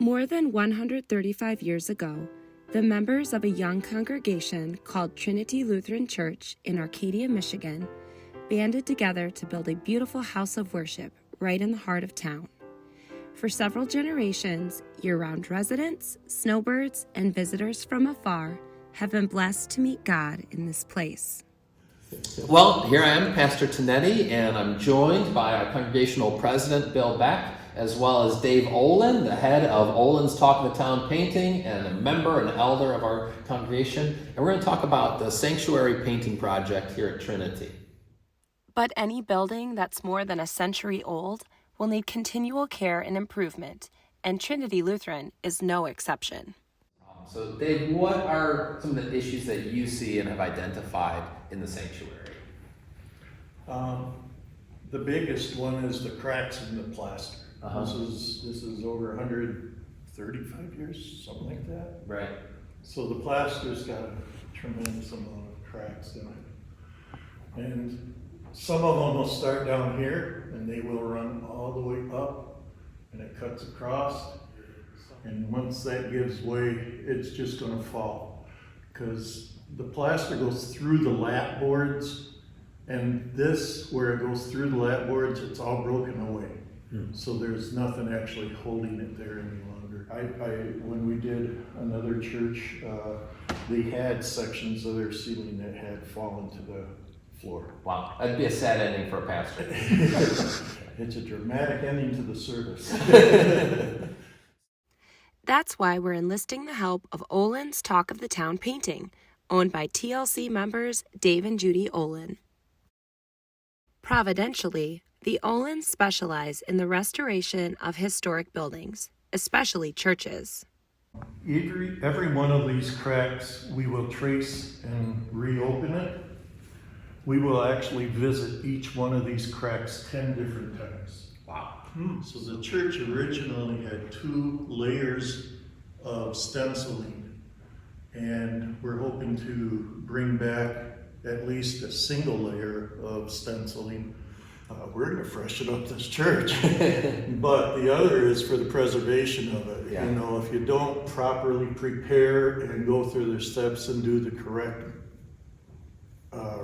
More than 135 years ago, the members of a young congregation called Trinity Lutheran Church in Arcadia, Michigan, banded together to build a beautiful house of worship right in the heart of town. For several generations, year-round residents, snowbirds, and visitors from afar have been blessed to meet God in this place. Well, here I am, Pastor Trinity, and I'm joined by our congregational president, Bill Beck, as well as Dave Olin, the head of Olin's Talk of the Town Painting and a member and elder of our congregation. And we're going to talk about the sanctuary painting project here at Trinity. But any building that's more than a century old will need continual care and improvement, and Trinity Lutheran is no exception. So Dave, what are some of the issues that you see and have identified in the sanctuary? The biggest one is the cracks in the plaster. This is over 135 years, something like that. Right. So the plaster's got a tremendous amount of cracks in it. And some of them will start down here and they will run all the way up and it cuts across. And once that gives way, it's just gonna fall. Because the plaster goes through the lap boards, and this, where it goes through the lap boards, it's all broken away. So there's nothing actually holding it there any longer. When we did another church, they had sections of their ceiling that had fallen to the floor. Wow, that'd be a sad ending for a pastor. It's a dramatic ending to the service. That's why we're enlisting the help of Olin's Talk of the Town Painting, owned by TLC members Dave and Judy Olin. Providentially, the Olins specialize in the restoration of historic buildings, especially churches. Every one of these cracks, we will trace and reopen it. We will actually visit each one of these cracks 10 different times. Wow. So the church originally had 2 layers of stenciling, and we're hoping to bring back at least a single layer of stenciling. We're going to freshen up this church, but the other is for the preservation of it. Yeah. You know, if you don't properly prepare and go through the steps and do the correct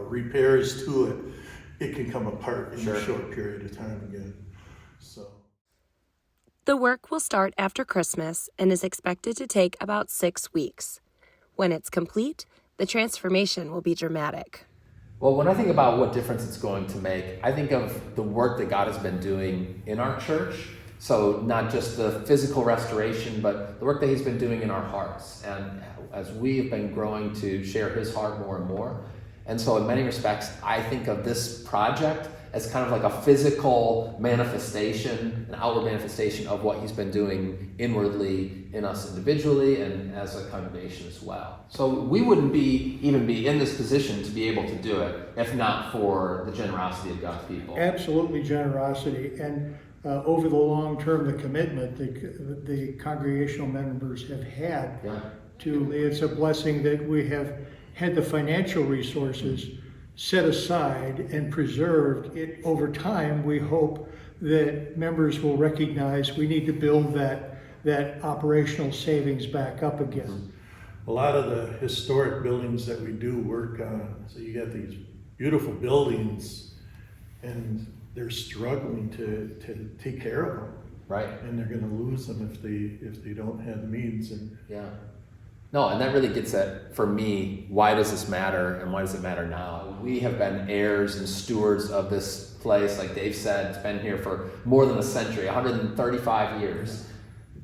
repairs to it, it can come apart in a short period of time again. So The work will start after Christmas and is expected to take about 6 weeks. When it's complete, the transformation will be dramatic. Well, when I think about what difference it's going to make, I think of the work that God has been doing in our church. So not just the physical restoration, but the work that he's been doing in our hearts. And as we have been growing to share his heart more and more. And so in many respects, I think of this project as kind of like a physical manifestation, an outward manifestation of what he's been doing inwardly in us individually and as a congregation as well. So we wouldn't even be in this position to be able to do it if not for the generosity of God's people. Absolutely generosity. And over the long term, the commitment the congregational members have had to, it's a blessing that we have had the financial resources set aside and preserved. It over time. We hope that members will recognize we need to build that operational savings back up again. a lot of the historic buildings that we do work on, so you got these beautiful buildings and they're struggling to take care of them. Right. And they're gonna lose them if they don't have the means. And yeah. No, and that really gets at, for me, why does this matter and why does it matter now? We have been heirs and stewards of this place, like Dave said, it's been here for more than a century, 135 years,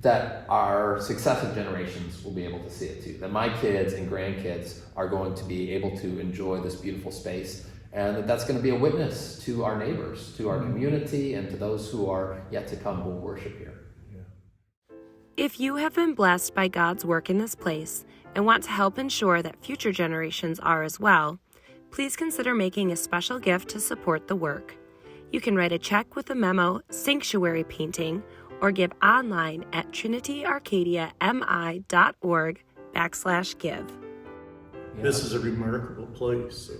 that our successive generations will be able to see it too. That my kids and grandkids are going to be able to enjoy this beautiful space, and that's going to be a witness to our neighbors, to our community, and to those who are yet to come who will worship here. If you have been blessed by God's work in this place and want to help ensure that future generations are as well, please consider making a special gift to support the work. You can write a check with the memo Sanctuary Painting or give online at trinityarcadiami.org/give. this is a remarkable place. So.